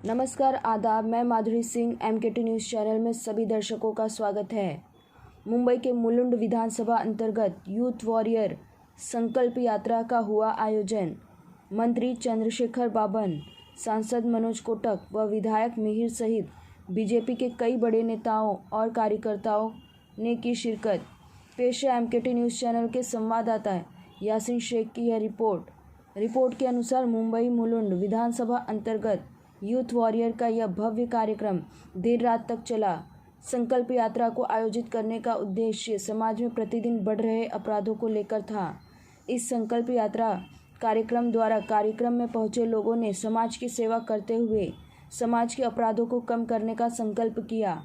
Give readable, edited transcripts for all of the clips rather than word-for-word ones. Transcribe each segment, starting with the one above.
नमस्कार आदाब, मैं माधुरी सिंह MKT न्यूज़ चैनल में सभी दर्शकों का स्वागत है। मुंबई के मुलुंड विधानसभा अंतर्गत यूथ वॉरियर संकल्प यात्रा का हुआ आयोजन। मंत्री चंद्रशेखर बावन, सांसद मनोज कोटक व विधायक मिहिर सहित बीजेपी के कई बड़े नेताओं और कार्यकर्ताओं ने की शिरकत। पेश है MKT न्यूज़ चैनल के संवाददाता यासीन शेख की यह रिपोर्ट के अनुसार मुंबई मुलुंड विधानसभा अंतर्गत यूथ वॉरियर का यह भव्य कार्यक्रम देर रात तक चला। संकल्प यात्रा को आयोजित करने का उद्देश्य समाज में प्रतिदिन बढ़ रहे अपराधों को लेकर था। इस संकल्प यात्रा कार्यक्रम द्वारा कार्यक्रम में पहुंचे लोगों ने समाज की सेवा करते हुए समाज के अपराधों को कम करने का संकल्प किया।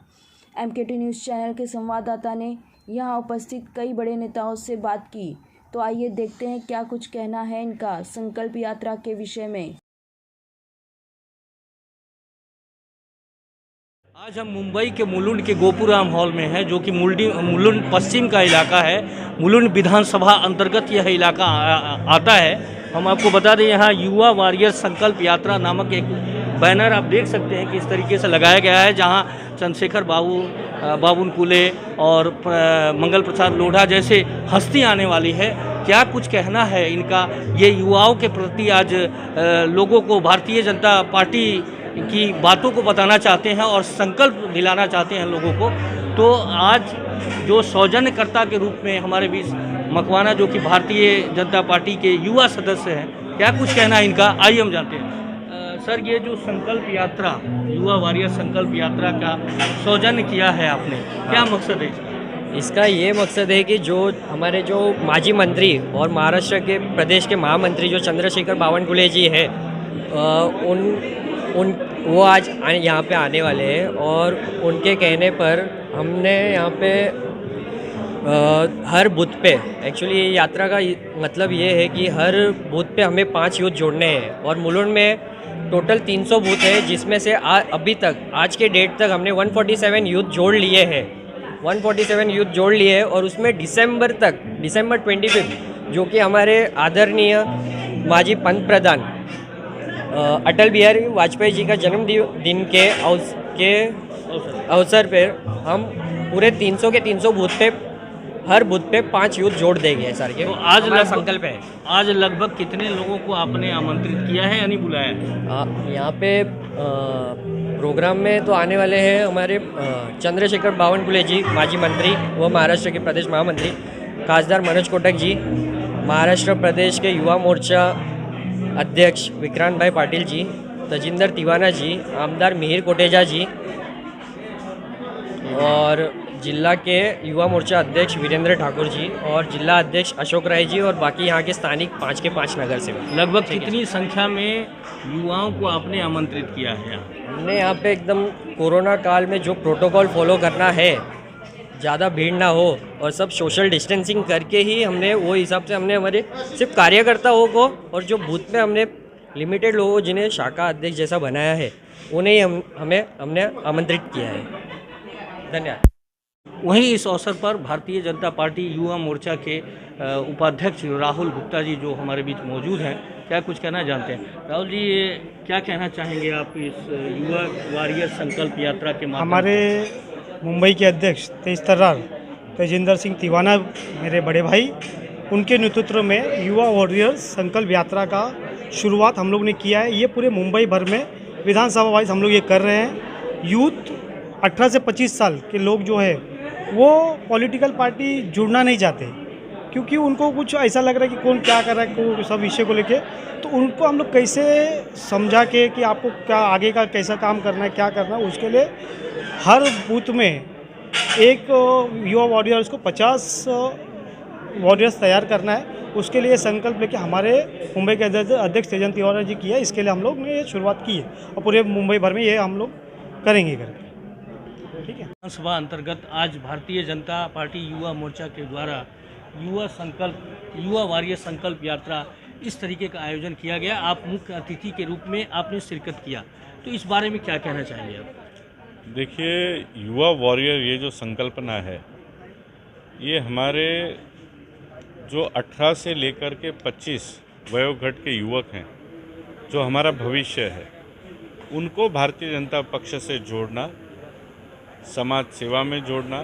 MKT न्यूज़ चैनल के संवाददाता ने यहां उपस्थित कई बड़े नेताओं से बात की, तो आइए देखते हैं क्या कुछ कहना है इनका संकल्प यात्रा के विषय में। आज हम मुंबई के मुलुंड के गोपुराम हॉल में हैं, जो कि मुलुंड पश्चिम का इलाका है। मुलुंड विधानसभा अंतर्गत यह इलाका आता है। हम आपको बता दें, यहाँ युवा वॉरियर संकल्प यात्रा नामक एक बैनर आप देख सकते हैं कि इस तरीके से लगाया गया है, जहाँ चंद्रशेखर बाबुन पुले और मंगल प्रसाद लोढ़ा जैसे हस्ती आने वाली है। क्या कुछ कहना है इनका, ये युवाओं के प्रति आज लोगों को भारतीय जनता पार्टी की बातों को बताना चाहते हैं और संकल्प दिलाना चाहते हैं लोगों को। तो आज जो सौजन्यकर्ता के रूप में हमारे बीच मकवाना, जो कि भारतीय जनता पार्टी के युवा सदस्य हैं, क्या कुछ कहना है इनका, आइए हम जानते हैं। सर, ये जो संकल्प यात्रा, युवा वॉरियर संकल्प यात्रा का सौजन्य किया है आपने, क्या मकसद है इसका? ये मकसद है कि जो हमारे जो माजी मंत्री और महाराष्ट्र के प्रदेश के महामंत्री जो चंद्रशेखर बावनकुळे जी है, वो आज यहाँ पे आने वाले हैं और उनके कहने पर हमने यहाँ पे हर बूथ पे, एक्चुअली ये यात्रा का मतलब ये है कि हर बूथ पे हमें 5 यूथ जोड़ने हैं और मुलुंड में टोटल 300 बूथ है, जिसमें से अभी तक आज के डेट तक हमने 147 यूथ जोड़ लिए हैं। 147 यूथ जोड़ लिए हैं और उसमें दिसंबर 25 जो कि हमारे आदरणीय माजी पंत प्रधान अटल बिहारी वाजपेयी जी का जन्मदिन के अवसर पर हम पूरे 300 के 300 बूथ पे, हर बूथ पे 5 यूथ जोड़ देंगे सर के। तो आज संकल्प है। आज लगभग कितने लोगों को आपने आमंत्रित किया है यानी बुलाया है? यहाँ पे प्रोग्राम में तो आने वाले हैं हमारे चंद्रशेखर बावनकुळे जी माजी मंत्री व महाराष्ट्र के प्रदेश महामंत्री, खासदार मनोज कोटक जी, महाराष्ट्र प्रदेश के युवा मोर्चा अध्यक्ष विक्रांत भाई पाटिल जी, तजिंदर तिवाना जी, आमदार मिहिर कोटेजा जी और जिला के युवा मोर्चा अध्यक्ष वीरेंद्र ठाकुर जी और जिला अध्यक्ष अशोक राय जी और बाकी यहाँ के स्थानिक 5 के 5 नगर सेवक। लगभग कितनी संख्या में युवाओं को आपने आमंत्रित किया है? हमने यहाँ पे एकदम कोरोना काल में जो प्रोटोकॉल फॉलो करना है, ज़्यादा भीड़ ना हो और सब सोशल डिस्टेंसिंग करके ही हमने वो हिसाब से हमने हमारे सिर्फ कार्यकर्ताओं को और जो बूथ में हमने लिमिटेड लोगों जिन्हें शाखा अध्यक्ष जैसा बनाया है उन्हें हमने आमंत्रित किया है। धन्यवाद। वहीं इस अवसर पर भारतीय जनता पार्टी युवा मोर्चा के उपाध्यक्ष राहुल गुप्ता जी जो हमारे बीच मौजूद हैं, क्या कुछ कहना जानते हैं? राहुल जी, क्या कहना चाहेंगे आप इस युवा वॉरियर संकल्प यात्रा के माध्यम? हमारे मुंबई के अध्यक्ष तेजिंदर सिंह तिवाना, मेरे बड़े भाई, उनके नेतृत्व में युवा वॉरियर संकल्प यात्रा का शुरुआत हम लोग ने किया है। ये पूरे मुंबई भर में विधानसभा वाइज हम लोग ये कर रहे हैं। यूथ 18 से 25 साल के लोग जो है वो पॉलिटिकल पार्टी जुड़ना नहीं चाहते, क्योंकि उनको कुछ ऐसा लग रहा है कि कौन क्या कर रहा है, सब विषय को लेके। तो उनको हम लोग कैसे समझा के कि आपको क्या आगे का कैसा काम करना है, क्या करना है, उसके लिए हर बूथ में एक युवा वॉरियर्स को 50 वॉरियर्स तैयार करना है। उसके लिए संकल्प लेके हमारे मुंबई के अध्यक्ष तेजन तिवारी जी किया। इसके लिए हम लोग ने ये शुरुआत की है और पूरे मुंबई भर में ये हम लोग करेंगे ठीक है। विधानसभा अंतर्गत आज भारतीय जनता पार्टी युवा मोर्चा के द्वारा युवा वॉरियर संकल्प यात्रा इस तरीके का आयोजन किया गया। आप मुख्य अतिथि के रूप में आपने शिरकत किया, तो इस बारे में क्या कहना चाहेंगे आप? देखिए, युवा वॉरियर ये जो संकल्पना है, ये हमारे जो 18 से लेकर के 25 वयोगट के युवक हैं, जो हमारा भविष्य है, उनको भारतीय जनता पक्ष से जोड़ना, समाज सेवा में जोड़ना,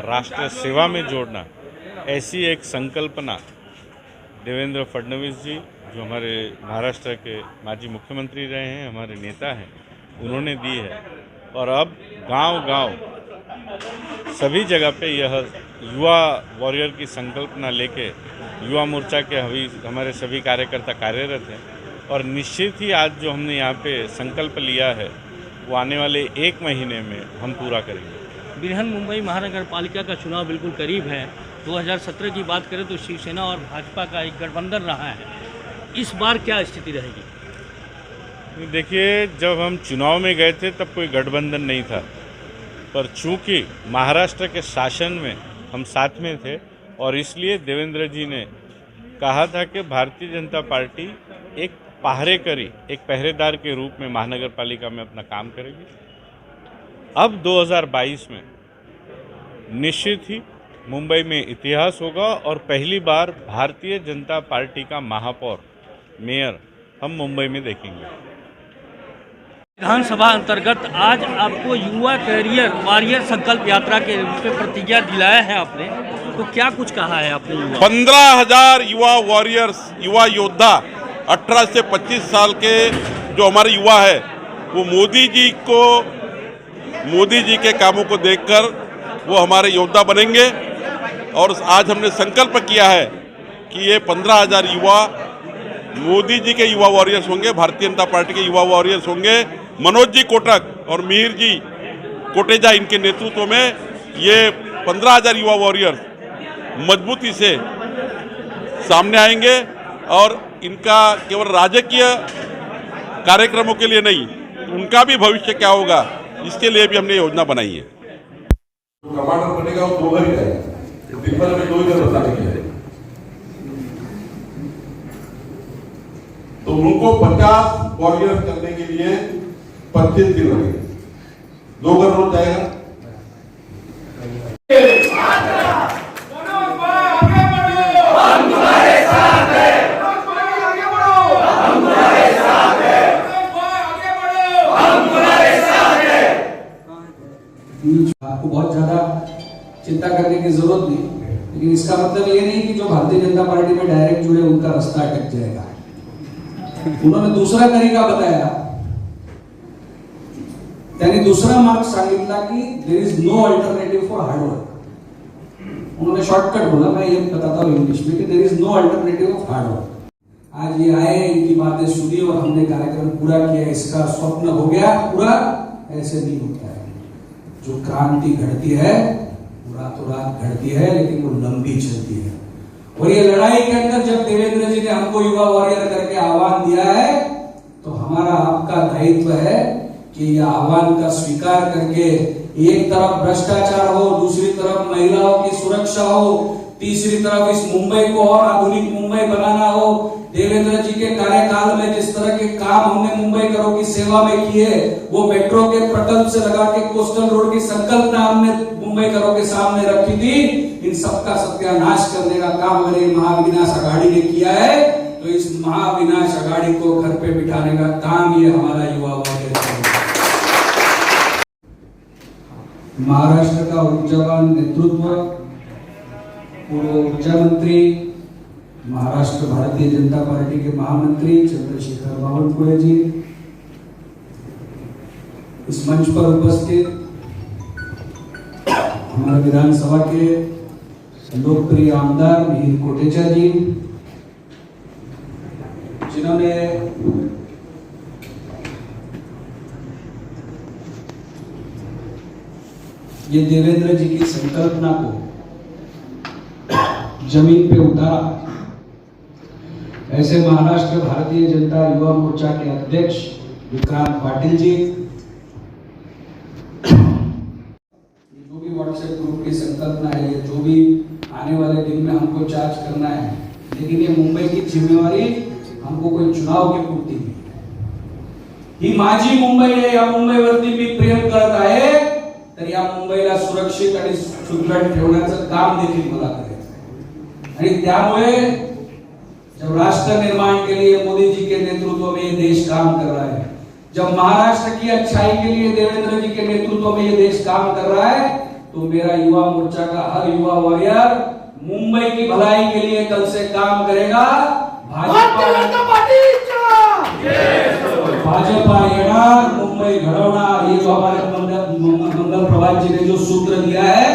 राष्ट्र सेवा में जोड़ना, ऐसी एक संकल्पना देवेंद्र फडणवीस जी, जो हमारे महाराष्ट्र के माजी मुख्यमंत्री रहे हैं, हमारे नेता हैं, उन्होंने दी है। और अब गांव-गांव सभी जगह पे यह युवा वॉरियर की संकल्पना लेके युवा मोर्चा के हमारे सभी कार्यकर्ता कार्यरत हैं। और निश्चित ही आज जो हमने यहाँ पे संकल्प लिया है वो आने वाले 1 महीने में हम पूरा करेंगे। बृहन मुंबई महानगर पालिका का चुनाव बिल्कुल करीब है। 2017 की बात करें तो शिवसेना और भाजपा का एक गठबंधन रहा है। इस बार क्या स्थिति रहेगी? देखिए, जब हम चुनाव में गए थे तब कोई गठबंधन नहीं था, पर चूंकि महाराष्ट्र के शासन में हम साथ में थे और इसलिए देवेंद्र जी ने कहा था कि भारतीय जनता पार्टी एक पहरेकरी, एक पहरेदार के रूप में महानगर पालिका में अपना काम करेगी। अब 2022 में निश्चित ही मुंबई में इतिहास होगा और पहली बार भारतीय जनता पार्टी का महापौर, मेयर हम मुंबई में देखेंगे। विधानसभा अंतर्गत आज आपको युवा कैरियर वॉरियर संकल्प यात्रा के रूप में प्रतिज्ञा दिलाया है आपने, तो क्या कुछ कहा है आपने? 15,000 युवा वॉरियर्स, युवा योद्धा 18 से 25 साल के जो हमारे युवा है, वो मोदी जी के कामों को देखकर वो हमारे योद्धा बनेंगे। और आज हमने संकल्प किया है कि ये 15,000 युवा मोदी जी के युवा वॉरियर्स होंगे, भारतीय जनता पार्टी के युवा वॉरियर्स होंगे। मनोज जी कोटक और मिहिर जी कोटेजा, इनके नेतृत्व में ये 15,000 युवा वॉरियर्स मजबूती से सामने आएंगे और इनका केवल राजकीय कार्यक्रमों के लिए नहीं, उनका भी भविष्य क्या होगा इसके लिए भी हमने योजना बनाई है। कमांडर बनेगा वो 2 ही रहेगा, दिन भर में 2 ही बताने के लिए, तो उनको 50 वॉरियर करने के लिए 25 दिन लगेंगे। 2 घर रोज जाएगा। आपको बहुत ज्यादा चिंता करने की जरूरत नहीं, लेकिन इसका मतलब ये नहीं कि जो भारतीय जनता पार्टी में डायरेक्ट जुड़े उनका रास्ता अटक जाएगा। उन्होंने दूसरा तरीका बताया, त्यांनी दूसरा मार्ग सांगितला की there is no alternative for hard work. उन्होंने शॉर्टकट बोला, मैं ये बताता हूँ इंग्लिश में कि there is no alternative of hard work. आज ये आए, इनकी बातें सुनी और हमने कार्यक्रम पूरा किया, इसका स्वप्न हो गया पूरा। ऐसे नहीं होता है। जो क्रांति घड़ती है वो रातों रात घड़ती है, लेकिन वो लंबी चलती है। और ये लड़ाई के अंदर जब देवेंद्र जी ने हमको युवा वॉरियर करके आह्वान दिया है, तो हमारा आपका दायित्व है कि यह आह्वान का स्वीकार करके एक तरफ भ्रष्टाचार हो, दूसरी तरफ महिलाओं की सुरक्षा हो, तीसरी तरफ इस मुंबई को और आधुनिक मुंबई बनाना हो। देवेंद्र जी के कार्यकाल में जिस तरह के काम हमने मुंबई करो की सेवा में किए, वो मेट्रो के प्रकल्प से लगा के कोस्टल रोड की संकल्पना हमने मुंबई करो के सामने रखी थी। इन सबका सत्यानाश करने का काम हमारे महाविनाश अघाड़ी ने किया है। तो इस महाविनाश अघाड़ी को घर पे बिठाने का काम ये हमारा युवा वॉरियर करेगा। महाराष्ट्र का ऊर्जावान नेतृत्व, पूर्व ऊर्जा मंत्री, महाराष्ट्र भारतीय जनता पार्टी के महामंत्री चंद्रशेखर बावनकुळे जी, इस मंच पर उपस्थित हमारे विधानसभा के लोकप्रिय आमदार मिहिर कोटेचा जी, जिन्होंने ये देवेंद्र जी की संकल्पना को जमीन पे उतारा। ऐसे महाराष्ट्र भारतीय जनता युवा मोर्चा के अध्यक्ष विक्रांत पाटिल जी, जो भी व्हाट्सएप ग्रुप की संकल्पना है, ये जो भी आने वाले दिन में हमको चार्ज करना है, लेकिन ये मुंबई की जिम्मेवारी हमको कोई चुनाव की पूर्ती नहीं है। ही माझी मुंबई आहे, या मुंबईवरती मी प्रेम करत आहे, तर या मुंबईला सुरक्षित आणि सुदृढ ठेवण्याचं काम देखील मला करायचं आहे। आणि त्यामुळे जब राष्ट्र निर्माण के लिए मोदी जी के नेतृत्व में ये देश काम कर रहा है, जब महाराष्ट्र की अच्छाई के लिए देवेंद्र जी के नेतृत्व में ये देश काम कर रहा है, तो मेरा युवा मोर्चा का हर युवा वॉरियर मुंबई की भलाई के लिए कल से काम करेगा। भाजपा येणार, मुंबई घडवणार, ये जो हमारे मंगल प्रभात जी ने जो सूत्र दिया है,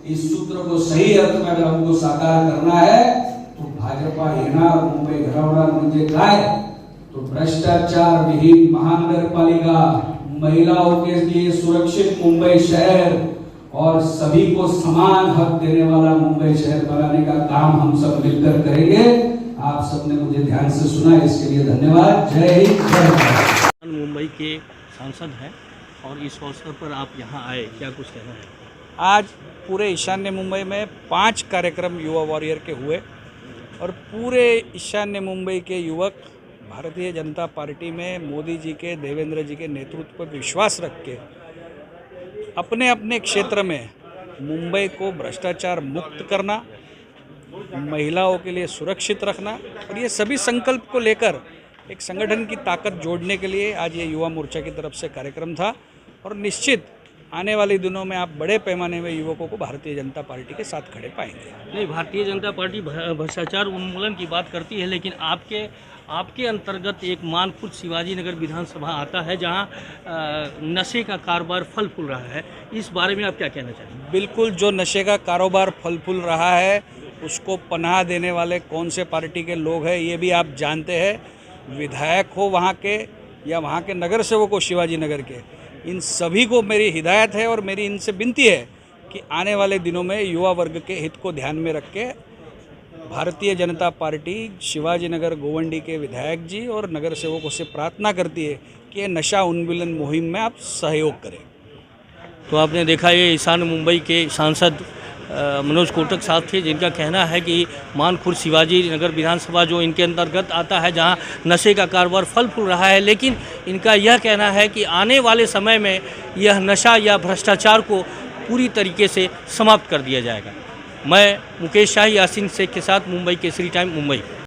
इस सूत्र को सही अर्थ में अगर हमको साकार करना है तो भाजपा येणार, मुंबई घडवणार म्हणजे काय? तो भ्रष्टाचार विहीन महानगरपालिका, महिलाओं के लिए सुरक्षित मुंबई शहर और सभी को समान हक देने वाला मुंबई शहर बनाने का काम हम सब मिलकर करेंगे। आप सबने मुझे ध्यान से सुना, इसके लिए धन्यवाद। जय हिंद, जय भारत। मुंबई के सांसद हैं और इस अवसर पर आप यहाँ आए, क्या कुछ कहना है? आज पूरे ईशान्य मुंबई में 5 कार्यक्रम युवा वॉरियर के हुए और पूरे ईशान्य मुंबई के युवक भारतीय जनता पार्टी में मोदी जी के, देवेंद्र जी के नेतृत्व पर विश्वास रख के अपने अपने क्षेत्र में मुंबई को भ्रष्टाचार मुक्त करना, महिलाओं के लिए सुरक्षित रखना और ये सभी संकल्प को लेकर एक संगठन की ताकत जोड़ने के लिए आज ये युवा मोर्चा की तरफ से कार्यक्रम था। और निश्चित आने वाले दिनों में आप बड़े पैमाने में युवकों को भारतीय जनता पार्टी के साथ खड़े पाएंगे। नहीं, भारतीय जनता पार्टी भ्रष्टाचार उन्मूलन की बात करती है, लेकिन आपके अंतर्गत एक मानपुर शिवाजी नगर विधानसभा आता है जहां नशे का कारोबार फल फूल रहा है। इस बारे में आप क्या कहना चाहेंगे? बिल्कुल, जो नशे का कारोबार फल फूल रहा है उसको पनाह देने वाले कौन से पार्टी के लोग हैं ये भी आप जानते हैं। विधायक हो वहाँ के या वहाँ के नगर सेवक हो शिवाजी नगर के, इन सभी को मेरी हिदायत है और मेरी इनसे विनती है कि आने वाले दिनों में युवा वर्ग के हित को ध्यान में रख के भारतीय जनता पार्टी शिवाजी नगर गोवंडी के विधायक जी और नगर सेवकों से प्रार्थना करती है कि ये नशा उन्मूलन मुहिम में आप सहयोग करें। तो आपने देखा, ये ईशान मुंबई के सांसद मनोज कोटक साहब थे, जिनका कहना है कि मानपुर शिवाजी नगर विधानसभा जो इनके अंतर्गत आता है जहां नशे का कारोबार फल फूल रहा है, लेकिन इनका यह कहना है कि आने वाले समय में यह नशा या भ्रष्टाचार को पूरी तरीके से समाप्त कर दिया जाएगा। मैं मुकेश शाही, यासीन शेख के साथ मुंबई केसरी टाइम, मुंबई।